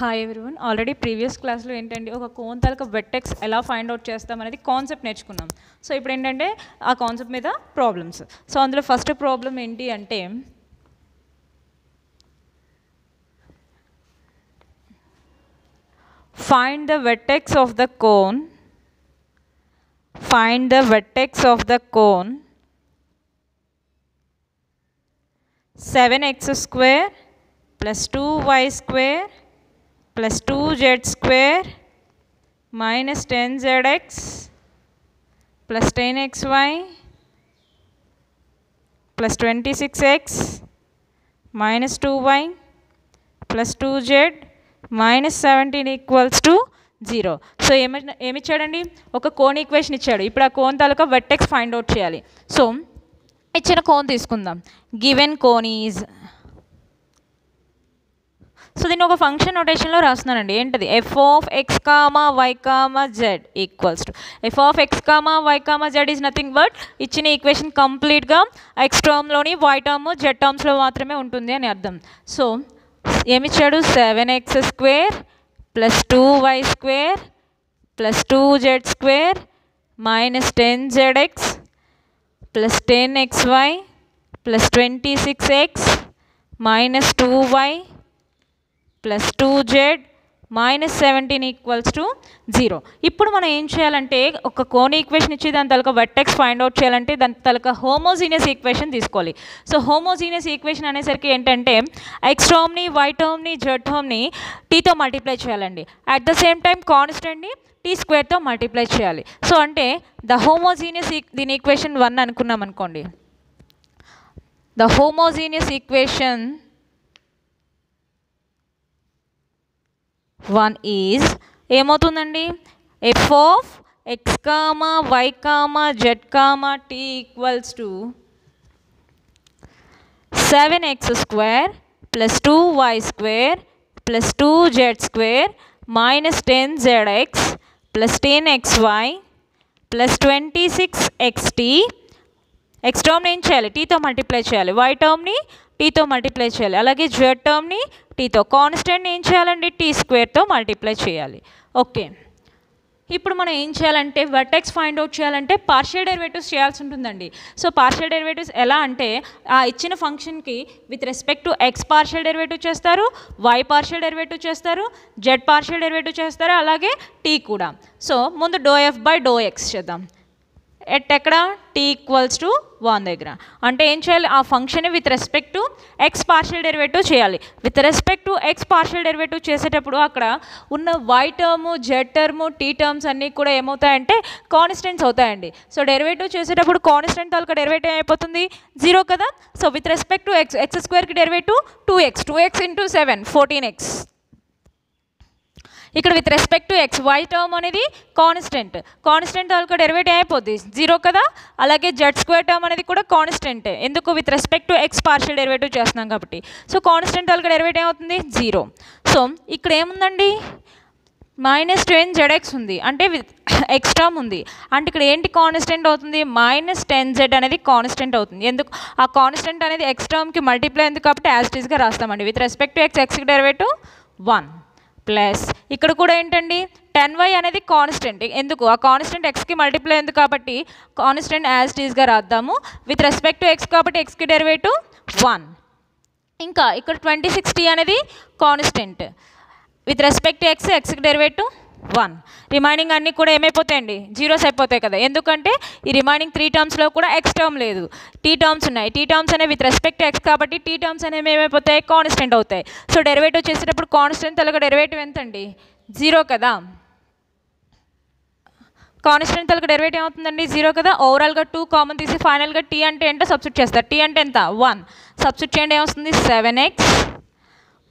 Hi everyone. Already previous క్లాస్లో ఏంటంటే ఒక కోన్ తాలూకా వెర్టెక్స్ ఎలా ఫైండ్ అవుట్ చేస్తాం అనేది కాన్సెప్ట్ నేర్చుకున్నాం. సో ఇప్పుడు ఏంటంటే ఆ కాన్సెప్ట్ మీద ప్రాబ్లమ్స్. సో అందులో ఫస్ట్ ప్రాబ్లం ఏంటి అంటే find the vertex of the cone 7x square plus 2y square plus 2z square minus 10zx plus 10xy plus 26x minus 2y plus 2z minus 17 equals to 0. So ఏమి ఇచ్చాడండి? ఒక cone equation ఇచ్చాడు. ఇప్పుడు ఆ cone తాలూకా vertex find out చేయాలి. So ఇచ్చిన cone తీసుకుందాం. Given cone is, so దీన్ని ఒక ఫంక్షన్ నోటేషన్లో రాస్తున్నానండి. ఏంటది? f of x, y, z equals to f of x, y, z is nothing but ఇచ్చిన ఈక్వేషన్ కంప్లీట్గా x టర్మ్లోని y టర్మ్ z టర్మ్స్లో మాత్రమే ఉంటుంది అని అర్థం. So ఏమిచ్చాడు? 7x square plus 2y square plus 2z square minus 10zx plus 10xy plus 26x minus 2y plus 2z minus 17 equals to 0. ఇప్పుడు మనం ఏం చేయాలంటే ఒక కోన్ ఈక్వేషన్ ఇచ్చి దాని తలక వెర్టెక్స్ ఫైండ్ అవుట్ చేయాలంటే దాని తలక హోమోజీనియస్ ఈక్వేషన్ తీసుకోవాలి. సో హోమోజీనియస్ ఈక్వేషన్ అనేసరికి ఏంటంటే ఎక్స్ టర్మ్ని, వై టర్మ్ని, జెడ్ టర్మ్ని టీతో మల్టిప్లై చేయాలండి. అట్ ద సేమ్ టైం కాన్స్టెంట్ని టీ స్క్వేర్తో మల్టిప్లై చేయాలి. సో అంటే ద హోమోజీనియస్ దీని ఈక్వేషన్ 1 అనుకున్నాం అనుకోండి. ద హోమోజీనియస్ ఈక్వేషన్ 1 ఈజ్ ఏమవుతుందండి? f of x, y, z, t equals to 7x square plus 2y square plus 2z square minus 10zx plus 10xy plus 26xt. x టర్మ్ని ఏం చేయాలి? టీతో multiply చేయాలి. y టర్మ్ని టీతో multiply చేయాలి. అలాగే z టర్మ్ని టీతో, కాన్స్టెంట్ని ఏం చేయాలండి? Tea స్క్వేర్తో మల్టిప్లై చేయాలి. ఓకే, ఇప్పుడు మనం ఏం చేయాలంటే వెర్టెక్స్ ఫైండ్ అవుట్ చేయాలంటే పార్షియల్ డెరివేటివ్స్ చేయాల్సి ఉంటుందండి. సో పార్షియల్ డెరివేటివ్స్ ఎలా అంటే ఆ ఇచ్చిన ఫంక్షన్కి with respect to X partial derivative చేస్తారు, వై పార్షియల్ డెరివేటివ్ చేస్తారు, జెడ్ పార్షియల్ డెరివేటివ్ చేస్తారు, అలాగే టీ కూడా. సో ముందు do F by do x చేద్దాం. ఎక్కడ? టీ ఈక్వల్స్ టు 1 దగ్గర. అంటే ఏం చేయాలి? ఆ function with respect to X partial derivative చేయాలి. With respect to X partial derivative చేసేటప్పుడు అక్కడ ఉన్న Y term, Z term, T terms అన్నీ కూడా ఏమవుతాయంటే కాన్స్టెంట్స్ అవుతాయండి. సో డెరివేటివ్ చేసేటప్పుడు కాన్స్టెంట్ తాలూకా డెరివేటివ్ అయిపోతుంది 0 కదా. So with respect to X స్క్వేర్కి డెరివేటివ్ 2x ఇంటూ 7 14x. ఇక్కడ with respect to X, Y term అనేది కాన్స్టెంట్ తాలూకా డెరివేటివ్ అయిపోద్ది 0 కదా. అలాగే జెడ్ స్క్వేర్ టర్మ్ అనేది కూడా కాన్స్టెంటే, ఎందుకు? With respect to X partial derivative చేస్తున్నాం కాబట్టి. సో కాన్స్టెంట్ తాలూకా డెరివేటివ్ అవుతుంది 0. సో ఇక్కడ ఏముందండి? మైనస్ 10zx ఉంది, అంటే విత్ ఎక్స్ టర్మ్ ఉంది. అంటే ఇక్కడ ఏంటి కాన్స్టెంట్ అవుతుంది? మైనస్ 10z అనేది కాన్స్టెంట్ అవుతుంది. ఎందుకు? ఆ కాన్స్టెంట్ అనేది ఎక్స్ టర్మ్కి మల్టిప్లై ఎందుకు కాబట్టి యాజ్ ఇట్ ఈస్గా రాస్తామండి. విత్ రెస్పెక్ట్ టు ఎక్స్కి డెరివేటివ్ 1 ప్లస్ ఇక్కడ కూడా ఏంటండి 10y అనేది కాన్స్టెంట్, ఎందుకు? ఆ కాన్స్టెంట్ ఎక్స్కి మల్టిప్లై ఎందుకు కాబట్టి కాన్స్టెంట్ యాజ్ ఇట్ ఈస్గా రాద్దాము. విత్ రెస్పెక్ట్ టు ఎక్స్ కాబట్టి ఎక్స్కి డెరివేటివ్ 1. ఇంకా ఇక్కడ 26t అనేది కాన్స్టెంట్, విత్ రెస్పెక్ట్ టు ఎక్స్కి డెరివేటివ్ 1. రిమైనింగ్ అన్నీ కూడా ఏమైపోతాయండి? జీరోస్ అయిపోతాయి కదా. ఎందుకంటే ఈ రిమైనింగ్ 3 టర్మ్స్లో కూడా ఎక్స్ టర్మ్ లేదు, టీ టర్మ్స్ ఉన్నాయి. టీ టర్మ్స్ అనేవి విత్ రెస్పెక్ట్ టు ఎక్స్ కాబట్టి టీ టర్మ్స్ అనేవి ఏమైపోతాయి? కాన్స్టెంట్ అవుతాయి. సో డెరివేటివ్ చేసేటప్పుడు కాన్స్టెంట్ తలక డెరివేటివ్ ఎంత అండి? 0 కదా. కాన్స్టెంట్ తలక డెరివేటివ్ ఏమవుతుందండి? 0 కదా. ఓవరాల్గా 2 కామన్ తీసి ఫైనల్గా టీ అంటే ఏంటో సబ్స్టిట్యూట్ చేస్తారు. టీ అంటే ఎంత? 1. సబ్స్టిట్యూట్ చేయండి, ఏమొస్తుంది? 7x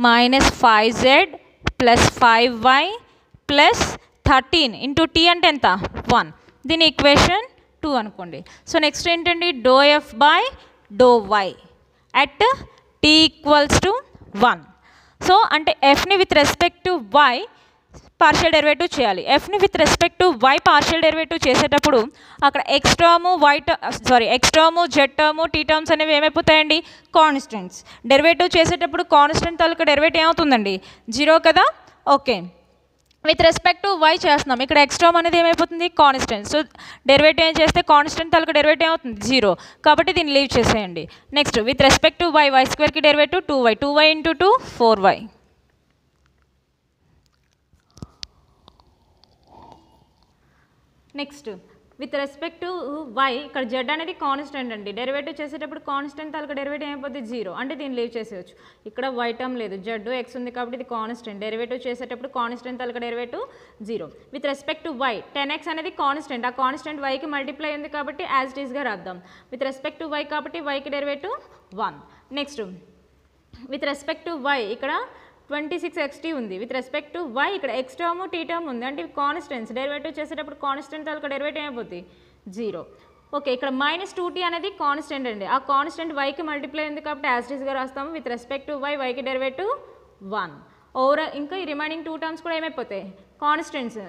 minus 5z plus 5y plus 13 into tea అంటే ఎంత? 1. దీని ఈక్వేషన్ 2 అనుకోండి. సో నెక్స్ట్ ఏంటండి? Do F by do Y at T equals to 1. So అంటే ఎఫ్ని with respect to Y partial derivative చేయాలి. ఎఫ్ని with respect to Y partial derivative చేసేటప్పుడు అక్కడ X term, X term, Z term, T terms అనేవి ఏమైపోతాయండి? Constants. Derivative చేసేటప్పుడు constant తాలూకా డెరివేటివ్ ఏమవుతుందండి? 0 కదా. Okay, with respect to y చేస్తున్నాం. ఇక్కడ ఎక్స్ టర్మ్ అనేది ఏమైపోతుంది, కాన్స్టెంట్. సో డెరివేటివ్ ఏం చేస్తే కాన్స్టెంట్ తాలూకు డెరివేటివ్ ఏమవుతుంది, 0. కాబట్టి దీన్ని లీవ్ చేసేయండి. Next with respect to Y, Y స్క్వేర్కి derivative 2y, 2y into 2 4y. Next with respect to Y, ఇక్కడ జెడ్ అనేది కాన్స్టెంట్ అండి. డెరివేటివ్ చేసేటప్పుడు కాన్స్టెంట్ తాలూకు డెరివేటివ్ అయిపోతుంది 0, అంటే దీన్ని లీవ్ చేసేయచ్చు. ఇక్కడ వై టర్మ్ లేదు, జెడ్ ఎక్స్ ఉంది కాబట్టి ఇది కాన్స్టెంట్. డెరివేటివ్ చేసేటప్పుడు కాన్స్టెంట్ తాలూకు derivative 0. With respect to Y, 10x అనేది కాన్స్టెంట్, ఆ కాన్స్టెంట్ వైకి మల్టిప్లై ఉంది కాబట్టి యాజ్ ఇట్ ఈస్గా రాద్దాం. విత్ రెస్పెక్ట్ టు వై కాబట్టి వైకి derivative 1. Next with respect to Y ఇక్కడ 26xt ఉంది. విత్ రెస్పెక్ట్ టు వై ఇక్కడ ఎక్స్ టర్మ్ టీ టర్మ్ ఉంది, అంటే ఇవి కాన్స్టెంట్స్. డెరివేటివ్ చేసేటప్పుడు కాన్స్టెంట్ తాలూకు డెరివేటివ్ అయిపోతుంది 0. ఓకే, ఇక్కడ -2t అనేది కాన్స్టెంట్ అండి. ఆ కాన్స్టెంట్ వైకి మల్టిప్లై ఉంది కాబట్టి యాజ్ ఇట్ ఈస్గా రాస్తాము. విత్ రెస్పెక్ట్ టు వై, వైకి డెరివేటివ్ 1. ఓవరాల్ ఇంకా ఈ రిమైనింగ్ 2 టర్మ్స్ కూడా ఏమైపోతాయి, కాన్స్టెంట్స్.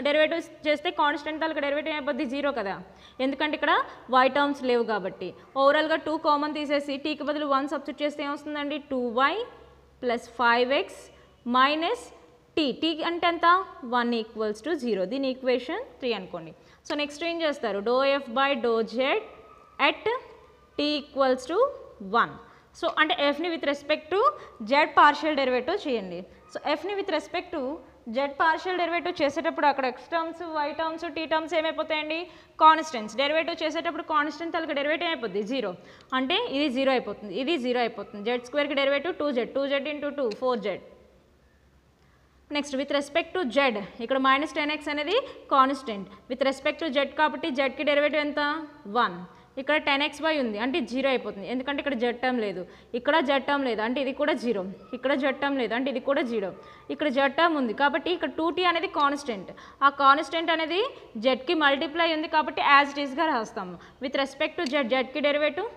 డెరివేటివ్స్ చేస్తే కాన్స్టెంట్ తాలూకు డెరివేటివ్ అయిపోద్ది 0 కదా, ఎందుకంటే ఇక్కడ వై టర్మ్స్ లేవు కాబట్టి. ఓవరాల్గా 2 కామన్ తీసేసి టీకి బదులు 1 సబ్స్టిట్యూట్ చేస్తే ఏమొస్తుందండి, 2y plus 5x minus t. T అంటే ఎంత, 1 ఈక్వల్స్ టు 0. దీని ఈక్వేషన్ 3 అనుకోండి. సో నెక్స్ట్ ఏం చేస్తారు, do F by do Z at tea equals to 1. So అంటే ఎఫ్ని with respect to Z partial derivative చేయండి. సో ఎఫ్ని with respect to Z partial derivative చేసేటప్పుడు అక్కడ X terms, Y terms, T terms ఏమైపోతాయండి, constants. Derivative చేసేటప్పుడు constant తాలూకు derivative అయిపోద్ది 0, అంటే ఇది 0 అయిపోతుంది, ఇది 0 అయిపోతుంది. జెడ్ స్క్వేర్కి derivative 2z into 2 4z. Next with respect to Z ఇక్కడ -10x అనేది constant. With respect to Z కాబట్టి జెడ్కి డెరివేటివ్ ఎంత, 1. ఇక్కడ 10xy ఉంది, అంటే 0 అయిపోతుంది, ఎందుకంటే ఇక్కడ జెడ్ టర్మ్ లేదు, ఇక్కడ జెడ్ టర్మ్ లేదు, అంటే ఇది కూడా 0. ఇక్కడ జెడ్ టర్మ్ లేదు, అంటే ఇది కూడా 0. ఇక్కడ జెడ్ టర్మ్ ఉంది కాబట్టి ఇక్కడ 2t అనేది కాన్స్టెంట్. ఆ కాన్స్టెంట్ అనేది జెడ్కి మల్టిప్లై ఉంది కాబట్టి యాజ్ ఇట్ ఈస్గా రాస్తాము. విత్ రెస్పెక్ట్ టు జెడ్, జెడ్కి డెరివేటివ్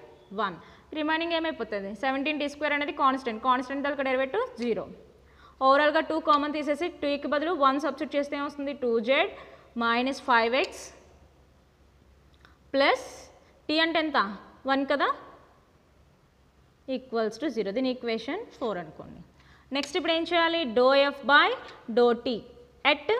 1. రిమైనింగ్ ఏమైపోతుంది, 17t² అనేది కాన్స్టెంట్. కాన్స్టెంట్ తాలూకు డెరివేటివ్ 0. ఓవరాల్గా 2 కామన్ తీసేసి 2కి బదులు 1 సబ్స్టిట్యూట్ చేస్తే ఏమొస్తుంది, 2z minus 5x plus tea అంటే ఎంత, 1 కదా, ఈక్వల్స్ టు 0. దీని ఈక్వేషన్ 4 అనుకోండి. నెక్స్ట్ ఇప్పుడు ఏం చేయాలి, do F by do t at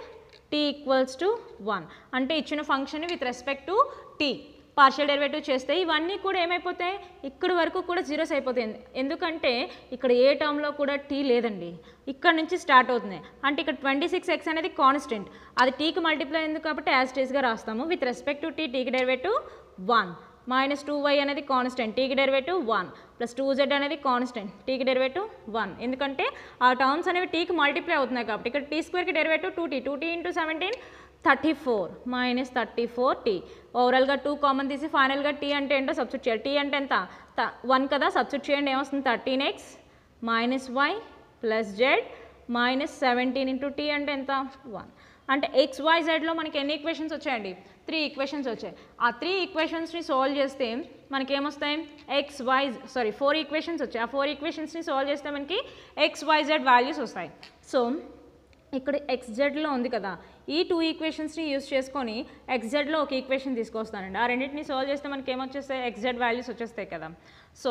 tea equals to 1. అంటే ఇచ్చిన function with respect to t partial derivative చేస్తే ఇవన్నీ కూడా ఏమైపోతాయి, ఇక్కడి వరకు కూడా జీరోస్ అయిపోతాయి. ఎందుకంటే ఇక్కడ ఏ టర్మ్లో కూడా టీ లేదండి, ఇక్కడ నుంచి స్టార్ట్ అవుతుంది. అంటే ఇక్కడ 26x అనేది కాన్స్టెంట్, అది టీకి మల్టిప్లై అయింది కాబట్టి యాజ్ ఇట్ ఈస్గా రాస్తాము. విత్ రెస్పెక్ట్ టు టీకి డెరివేటివ్ 1 మైనస్ 2y అనేది కాన్స్టెంట్, టీకి డెరివేటివ్ 1 ప్లస్ 2z అనేది కాన్స్టెంట్, టీకి డెరివేటివ్ 1. ఎందుకంటే ఆ టర్మ్స్ అనేవి టీకి మల్టిప్లై అవుతున్నాయి కాబట్టి. ఇక్కడ టీ స్క్వేర్కి derivative 2t into 17 34 minus 34t. ఓవరాల్గా 2 కామన్ తీసి ఫైనల్గా టీ అంటే ఏంటో సబ్స్టిట్యూట్ చేయాలి. టీ అంటే ఎంత, 1 కదా, సబ్స్టిట్యూట్ చేయండి. ఏమొస్తుంది, 13x minus y plus z minus 17 into tea అంటే ఎంత, 1. అంటే XYZలో మనకి ఎన్ని ఈక్వేషన్స్ వచ్చాయండి, 3 ఈక్వేషన్స్ వచ్చాయి. ఆ 3 ఈక్వేషన్స్ని సాల్వ్ చేస్తే మనకి ఏమొస్తాయి, 4 ఈక్వేషన్స్ వచ్చాయి. ఆ 4 ఈక్వేషన్స్ని సాల్వ్ చేస్తే మనకి XYZ వాల్యూస్ వస్తాయి. సో ఇక్కడ XZలో ఉంది కదా, ఈ 2 ఈక్వేషన్స్ని యూస్ చేసుకొని XZలో ఒక ఈక్వేషన్ తీసుకొస్తానండి. ఆ రెండింటిని సాల్వ్ చేస్తే మనకి ఏమొచ్చేస్తాయి, XZ వాల్యూస్ వచ్చేస్తాయి కదా. సో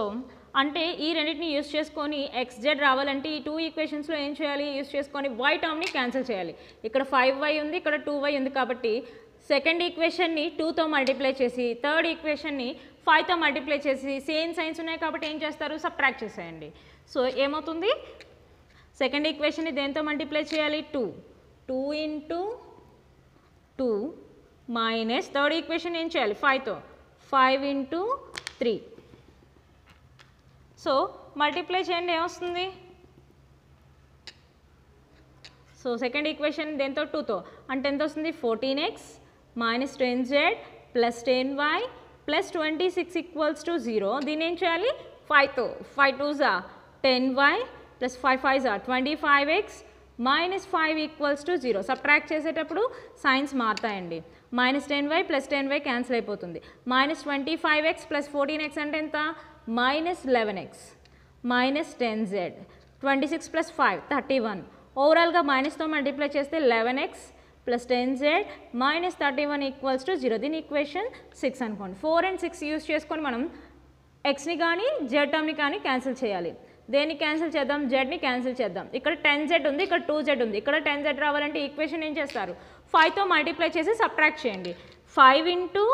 అంటే ఈ రెండింటిని యూస్ చేసుకొని XZ రావాలంటే ఈ 2 ఈక్వేషన్స్లో ఏం చేయాలి, యూస్ చేసుకొని y టర్మ్ని క్యాన్సిల్ చేయాలి. ఇక్కడ 5y ఉంది, ఇక్కడ 2y ఉంది కాబట్టి సెకండ్ ఈక్వేషన్ని 2తో మల్టిప్లై చేసి థర్డ్ ఈక్వేషన్ని 5తో మల్టిప్లై చేసి సేమ్ సైన్స్ ఉన్నాయి కాబట్టి ఏం చేస్తారు, సబ్ట్రాక్ట్ చేసేయండి. సో ఏమవుతుంది, సెకండ్ ఈక్వేషన్ని దేంతో మల్టిప్లై చేయాలి, 2 ఇంటూ 2 మైనస్ థర్డ్ ఈక్వేషన్ ఏం చేయాలి, 5తో 5 ఇంటూ 3. సో మల్టిప్లై చేయండి, ఏమొస్తుంది, సో సెకండ్ ఈక్వేషన్ దేంతో, 2తో, అంటే ఎంత వస్తుంది, 14x minus 10z plus 10y plus 26 equals to 0. దీన్ని ఏం చేయాలి, 5తో, 5 2s 10y plus 5 5s 25x minus 5 equals to 0. Subtract చేసేటప్పుడు సైన్స్ మారుతాయండి. Minus 10y plus 10y cancel అయిపోతుంది. మైనస్ 25x ప్లస్ 14x అంటే ఎంత, minus 11x minus 10z 26 plus 5 31. ఓవరాల్గా మైనస్తో మల్టిప్లై చేస్తే 11x plus 10z minus 31 equals to 0. దీని equation 6 అనుకోండి. 4 and 6 use చేసుకొని మనం ఎక్స్ని కానీ జెడ్ టర్మ్ని కానీ క్యాన్సిల్ చేయాలి. దేన్ని క్యాన్సిల్ చేద్దాం, జెడ్ని క్యాన్సిల్ చేద్దాం. ఇక్కడ 10z ఉంది, ఇక్కడ 2z ఉంది. ఇక్కడ 10z రావాలంటే ఈక్వేషన్ ఏం చేస్తారు, 5తో మల్టిప్లై చేసి సబ్ట్రాక్ట్ చేయండి. 5 ఇంటూ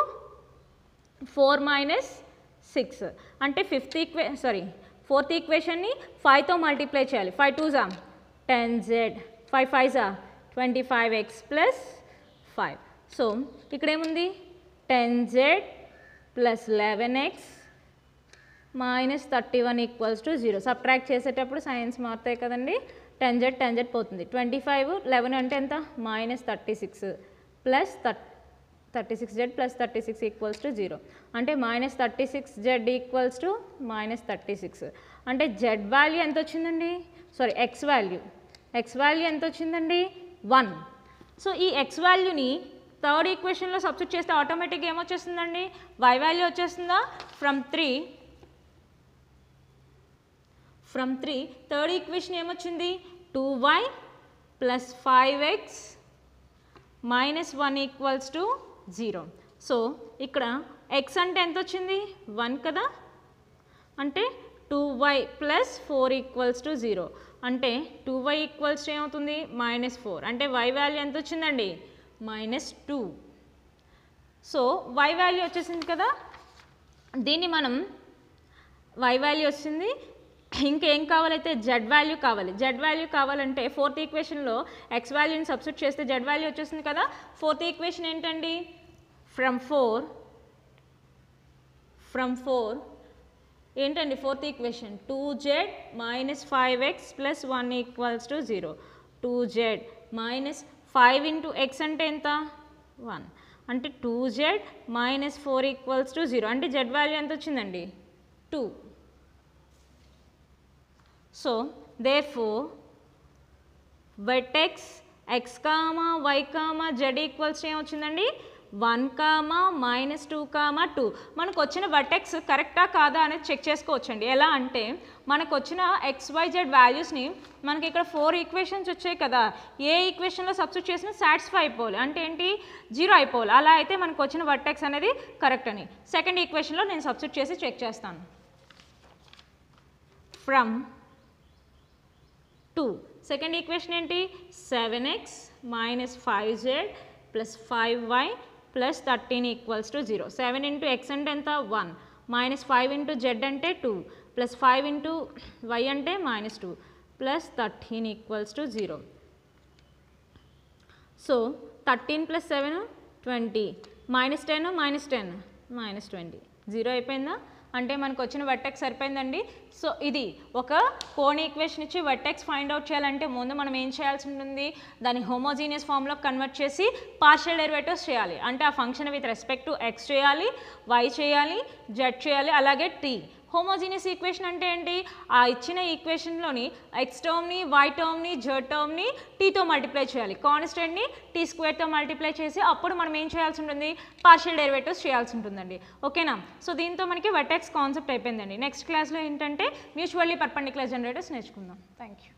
4 మైనస్ 6 అంటే ఫోర్త్ ఈక్వేషన్ని 5తో మల్టిప్లై చేయాలి. 5 2 జా 10z, 5 5 జా 25x ప్లస్ 5. సో ఇక్కడ ఏముంది, 10z plus 11x minus 31 equals to 0. Subtract చేసేటప్పుడు సైన్స్ మారుతాయి కదండి. 10z పోతుంది. 25 11 అంటే ఎంత, minus 36 plus 36z plus 36 equals to 0. అంటే minus 36z equals to minus 36. అంటే z వాల్యూ ఎంత వచ్చిందండి, x వాల్యూ ఎంత వచ్చిందండి, 1. సో ఈ x వాల్యూని థర్డ్ ఈక్వేషన్లో సబ్స్టిట్యూట్ చేస్తే ఆటోమేటిక్గా ఏమొచ్చేస్తుందండి, y వాల్యూ వచ్చేస్తుందా. ఫ్రమ్ 3 థర్డ్ ఈక్వేషన్ ఏమొచ్చింది, 2y plus 5x minus 1 equals to 0. So ఇక్కడ x అంటే ఎంత వచ్చింది, 1 కదా. అంటే 2y ప్లస్ 4 ఈక్వల్స్ టు 0. అంటే 2y ఈక్వల్స్ టు ఏమవుతుంది, మైనస్ 4. అంటే y వాల్యూ ఎంత వచ్చిందండి, మైనస్ 2. సో y వాల్యూ వచ్చేసింది కదా. దీన్ని మనం y వాల్యూ వచ్చింది. ఇంకేం కావాలైతే z వాల్యూ కావాలి. z వాల్యూ కావాలంటే ఫోర్త్ ఈక్వేషన్లో x వాల్యూని సబ్స్టిట్యూట్ చేస్తే z వాల్యూ వచ్చేసింది కదా. ఫోర్త్ ఈక్వేషన్ ఏంటండి, ఫ్రమ్ 4 ఏంటండి fourth equation, 2z minus 5x plus 1 equals to 0. 2z minus 5 into x అంటే ఎంత, 1. అంటే 2z మైనస్ 4 ఈక్వల్స్ టు 0. అంటే z వాల్యూ ఎంత వచ్చిందండి, 2. So therefore vertex x, y, z equals ఏమొచ్చిందండి, 1, మైనస్ 2, 2. మనకు వచ్చిన వర్టెక్స్ కరెక్టా కాదా అనేది చెక్ చేసుకోవచ్చండి. ఎలా అంటే మనకు వచ్చిన XYZ వాల్యూస్ని మనకి ఇక్కడ 4 ఈక్వేషన్స్ వచ్చాయి కదా, ఏ ఈక్వేషన్లో సబ్స్టిట్యూట్ చేసినా సాటిస్ఫై అయిపోవాలి. అంటే ఏంటి, 0 అయిపోవాలి. అలా అయితే మనకు వచ్చిన వర్టెక్స్ అనేది కరెక్ట్ అని. సెకండ్ ఈక్వేషన్లో నేను సబ్స్టిట్యూట్ చేసి చెక్ చేస్తాను. ఫ్రమ్ 2 సెకండ్ ఈక్వేషన్ ఏంటి, 7x minus 5z plus 5y plus 13 equals to 0. 7 into x అంటే ఎంత, 1. మైనస్ 5 ఇంటూ z అంటే 2 ప్లస్ 5 ఇంటూ y అంటే minus 2 plus 13 equals to 0. So 13 plus 7 20 minus 10 minus 20 0 అయిపోయిందా. అంటే మనకు వచ్చిన వర్టెక్స్ సరిపోయిందండి. సో ఇది ఒక కోన్ ఈక్వేషన్ ఇచ్చి వర్టెక్స్ ఫైండ్ అవుట్ చేయాలంటే ముందు మనం ఏం చేయాల్సి ఉంటుంది, దాన్ని హోమోజీనియస్ ఫామ్లో కన్వర్ట్ చేసి పార్షియల్ డెరివేటివ్స్ చేయాలి. అంటే ఆ function with respect to x చేయాలి, y చేయాలి, z చేయాలి, అలాగే t. హోమోజీనియస్ ఈక్వేషన్ అంటే ఏంటి, ఆ ఇచ్చిన ఈక్వేషన్లోని x టర్మ్ని, y టర్మ్ని, z టర్మ్ని tతో మల్టిప్లై చేయాలి. కాన్స్టెంట్ని t² మల్టిప్లై చేసి అప్పుడు మనం ఏం చేయాల్సి ఉంటుంది, పార్షియల్ డెరివేటివ్స్ చేయాల్సి ఉంటుందండి. ఓకేనా. సో దీంతో మనకి వర్టెక్స్ కాన్సెప్ట్ అయిపోయిందండి. నెక్స్ట్ క్లాస్లో ఏంటంటే మ్యూచువల్లీ పర్పెండిక్యులర్ జనరేటర్స్ నేర్చుకుందాం. Thank you.